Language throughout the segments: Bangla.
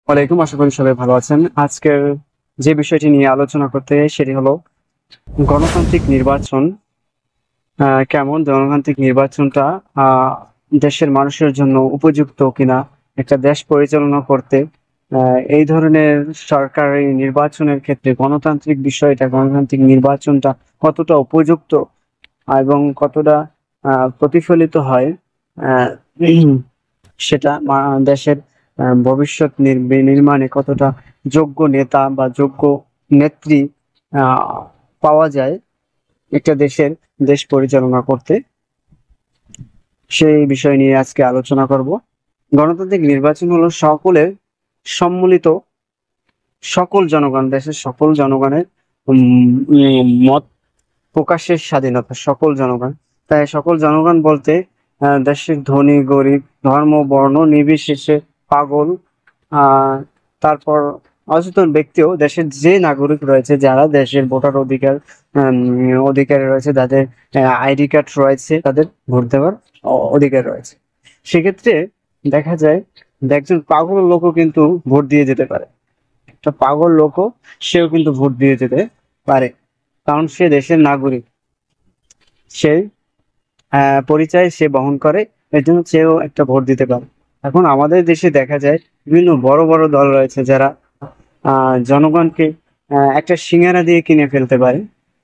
ওয়ালাইকুম, আশা করি সবাই ভালো আছেন। আজকের যে বিষয়টি নিয়ে আলোচনা করতে সেটি হলো গণতান্ত্রিক নির্বাচন। কেমন গণতান্ত্রিক নির্বাচনটা দেশের মানুষের জন্য উপযুক্ত কিনা, একটা দেশ পরিচালনা করতে এই ধরনের সরকারি নির্বাচনের ক্ষেত্রে গণতান্ত্রিক নির্বাচনটা কতটা উপযুক্ত এবং কতটা প্রতিফলিত হয় আহ, সেটা দেশের ভবিষ্যৎ নির্মাণে কতটা যোগ্য নেতা বা যোগ্য নেত্রী আহ, পাওয়া যায় একটা দেশ পরিচালনা করতে, সেই বিষয় নিয়ে আজকে আলোচনা করব। গণতান্ত্রিক নির্বাচন হলো সকলের সম্মিলিত, দেশের সকল জনগণের মত প্রকাশের স্বাধীনতা। সকল জনগণ, তাই সকল জনগণ বলতে দেশের ধনী গরিব, ধর্ম বর্ণ নির্বিশেষে, পাগল, তারপর অচেতন ব্যক্তিও, দেশের যে নাগরিক রয়েছে, যারা দেশের ভোটার অধিকার রয়েছে, যাদের আইডি কার্ড রয়েছে, তাদের ভোট দেওয়ার অধিকার রয়েছে। সেক্ষেত্রে দেখা যায় একজন পাগল লোকও কিন্তু ভোট দিয়ে যেতে পারে। একটা পাগল লোকও সেও কিন্তু ভোট দিয়ে যেতে পারে, কারণ সে দেশের নাগরিক, সে পরিচয় সে বহন করে, এর জন্য সেও একটা ভোট দিতে পারে। এখন আমাদের দেশে দেখা যায় বিভিন্ন বড় বড় দল রয়েছে যারা জনগণকে একটা সিঙ্গারা দিয়ে কিনে ফেলতে পারে।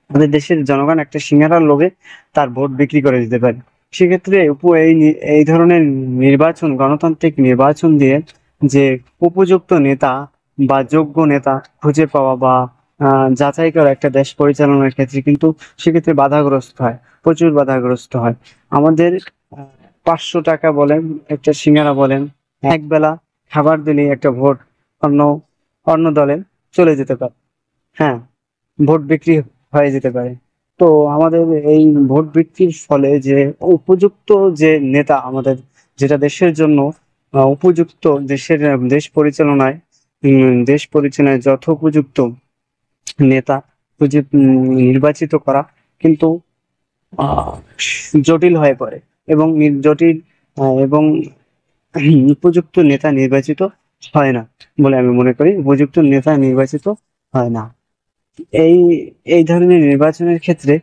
আমাদের দেশের জনগণ একটা সিঙ্গারার লোভে তার ভোট বিক্রি করে দিতে পারে। সেক্ষেত্রে এই ধরনের নির্বাচন, গণতান্ত্রিক নির্বাচন দিয়ে যে উপযুক্ত নেতা বা যোগ্য নেতা খুঁজে পাওয়া বা যাচাই করা একটা দেশ পরিচালনার ক্ষেত্রে কিন্তু সেক্ষেত্রে বাধাগ্রস্ত হয়, প্রচুর বাধাগ্রস্ত হয়। আমাদের 500 টাকা বলেন, একটা সিঙ্গারা বলেন, এক বেলা খাবার দিলেই একটা ভোট অন্য অন্য দলে চলে যেতে পারে। হ্যাঁ, ভোট বিক্রি হয়ে যেতে পারে। তো আমাদের এই ভোট বিক্রির ফলে যে উপযুক্ত যে নেতা আমাদের, যেটা দেশের জন্য উপযুক্ত, দেশ পরিচালনায় যথোপযুক্ত নেতা খুঁজে নির্বাচিত করা কিন্তু আহ, জটিল হয়ে পড়ে, এবং জটিল এবং উপযুক্ত নেতা নির্বাচিত হয় না বলে আমি মনে করি। উপযুক্ত নেতা নির্বাচিত হয় না। এই এই ধরনের নির্বাচনের ক্ষেত্রে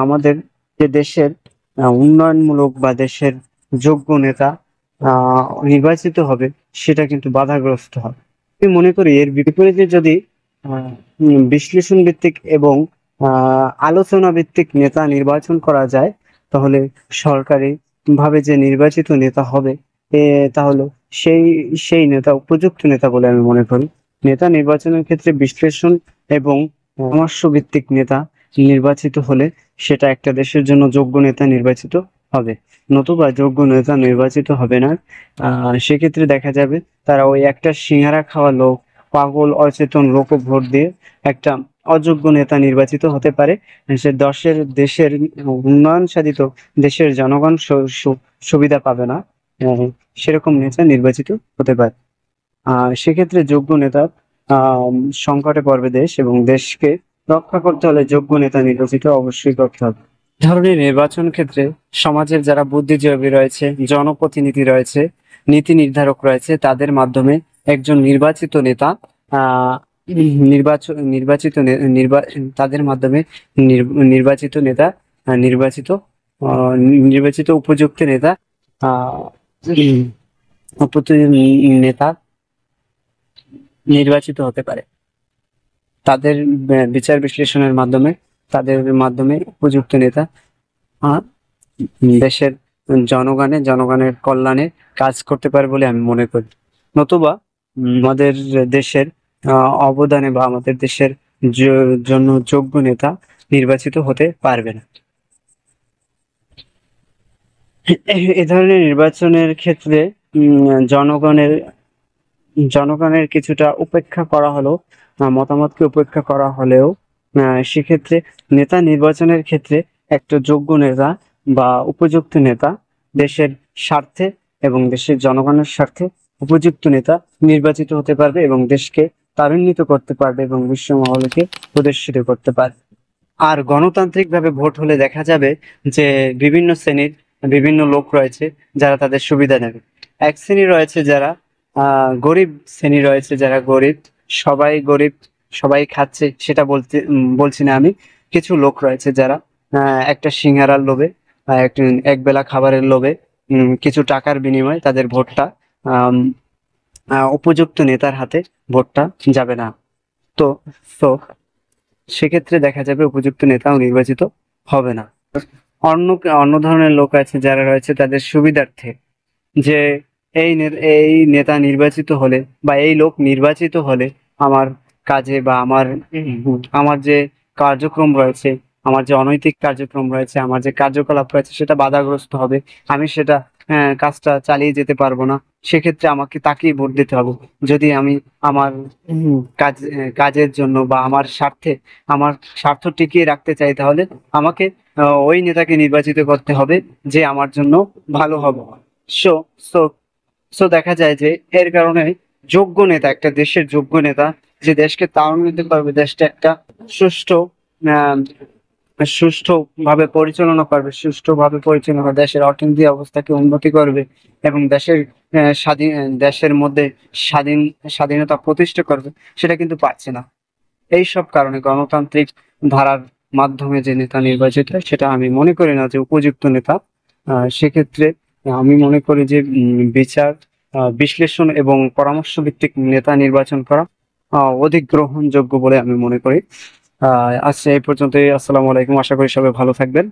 আমাদের যে দেশের উন্নয়নমূলক বা দেশের যোগ্য নেতা নির্বাচিত হবে, সেটা কিন্তু বাধাগ্রস্ত হবে। আমি মনে করি এর বিপরীতে যদি বিশ্লেষণ ভিত্তিক এবং আলোচনা ভিত্তিক নেতা নির্বাচন করা যায়, তাহলে সরকারি ভাবে যে নির্বাচিত নেতা হবে, তাহলে সেই সেই নেতা উপযুক্ত নেতা বলে আমি মনে করি। নেতা নির্বাচনের ক্ষেত্রে বিশ্লেষণ এবং পরামর্শ ভিত্তিক নেতা নির্বাচিত হলে সেটা একটা দেশের জন্য যোগ্য নেতা নির্বাচিত হবে। নতুবা যোগ্য নেতা নির্বাচিত হবে না। সেক্ষেত্রে দেখা যাবে তারা ওই একটা সিঙ্গারা খাওয়া লোক, পাগল অচেতন লোক ভোট দিয়ে একটা অযোগ্য নেতা নির্বাচিত হতে পারে। সে দেশের উন্নয়ন সাধিত দেশের জনগণ সুবিধা পাবে না। সেরকম নেতা নির্বাচিত হতে পারে। সেক্ষেত্রে যোগ্য নেতা আহ সংকটে পড়বে দেশ, এবং দেশকে রক্ষা করতে হলে যোগ্য নেতা নির্বাচিত অবশ্যই করতে হবে। ধরনের নির্বাচন ক্ষেত্রে সমাজের যারা বুদ্ধিজীবী রয়েছে, জনপ্রতিনিধি রয়েছে, নীতি নির্ধারক রয়েছে, তাদের মাধ্যমে একজন নির্বাচিত নেতা আহ নির্বাচন নির্বাচিত নে- নির্বা তাদের মাধ্যমে নির্বাচিত নেতা আহ, নির্বাচিত আহ, নির্বাচিত উপযুক্ত নেতা আহ নেতা নির্বাচিত হতে পারে। তাদের বিচার বিশ্লেষণের মাধ্যমে, তাদের মাধ্যমে উপযুক্ত নেতা আহ, দেশের জনগণের কল্যাণে কাজ করতে পারে বলে আমি মনে করি। নতুবা আমাদের দেশের অবদানে বা আমাদের দেশের জন্য যোগ্য নেতা নির্বাচিত হতে পারবে না। এ ধরনের নির্বাচনের ক্ষেত্রে জনগণের জনগণের কিছুটা উপেক্ষা করা হলো, মতামতকে উপেক্ষা করা হলেও সেক্ষেত্রে নেতা নির্বাচনের ক্ষেত্রে একটা যোগ্য নেতা বা উপযুক্ত নেতা দেশের স্বার্থে এবং দেশের জনগণের স্বার্থে উপযুক্ত নেতা নির্বাচিত হতে পারবে এবং দেশকে ত্বরান্বিত করতে পারবে এবং বিশ্ব মহলকে প্রদর্শিত করতে পারবে। আর গণতান্ত্রিক ভাবে ভোট হলে দেখা যাবে যে বিভিন্ন শ্রেণীর বিভিন্ন লোক রয়েছে যারা তাদের সুবিধা নেবে। এক শ্রেণী রয়েছে যারা গরিব শ্রেণী রয়েছে, যারা গরিব, গরিব, সবাই খাচ্ছে সেটা বলছি না আমি। কিছু লোক রয়েছে যারা একটা সিঙ্গারার লোভে, একটা একবেলা খাবারের লোভে, কিছু টাকার বিনিময়ে তাদের ভোটটা আম, উপযুক্ত নেতার হাতে ভোটটা যাবে না। তো তো সেক্ষেত্রে দেখা যাবে উপযুক্ত নেতাও নির্বাচিত হবে না। অন্য অন্য ধরনের লোক আছে যারা রয়েছে তাদের সুবিধার্থে, যে এই নেতা নির্বাচিত হলে বা এই লোক নির্বাচিত হলে আমার কাজে বা আমার যে কার্যক্রম রয়েছে, আমার যে অনৈতিক কার্যক্রম রয়েছে, আমার যে কার্যকলাপ রয়েছে সেটা বাধাগ্রস্ত হবে, আমি সেটা কাজটা চালিয়ে যেতে পারবো না। সেক্ষেত্রে আমাকে তাকেই ভোট দিতে হবে। যদি আমি আমার কাজের জন্য বা আমার স্বার্থ টিকিয়ে রাখতে চাই, তাহলে আমাকে ওই নেতাকে নির্বাচিত করতে হবে যে আমার জন্য ভালো হবে। সো সো সো দেখা যায় যে এর কারণে যোগ্য নেতা, একটা দেশের যোগ্য নেতা যে দেশকে তাড়ানো দিতে পারবে, দেশটা একটা সুষ্ঠু আহ সুষ্ঠুভাবে পরিচালনা করবে, সুষ্ঠুভাবে পরিচালনা করে দেশের অর্থনৈতিক অবস্থাকে উন্নতি করবে এবং দেশের মধ্যে স্বাধীনতা প্রতিষ্ঠা করবে, সেটা কিন্তু পারছে না। এই সব কারণে গণতান্ত্রিক ধারার মাধ্যমে যে নেতা নির্বাচিত হয় সেটা আমি মনে করি না যে উপযুক্ত নেতা। সেক্ষেত্রে আমি মনে করি যে বিচার, বিশ্লেষণ এবং পরামর্শ ভিত্তিক নেতা নির্বাচন করা অধিক গ্রহণযোগ্য বলে আমি মনে করি। আচ্ছা, এই পর্যন্তই। আসসালামু আলাইকুম, আশা করি সবাই ভালো থাকবেন।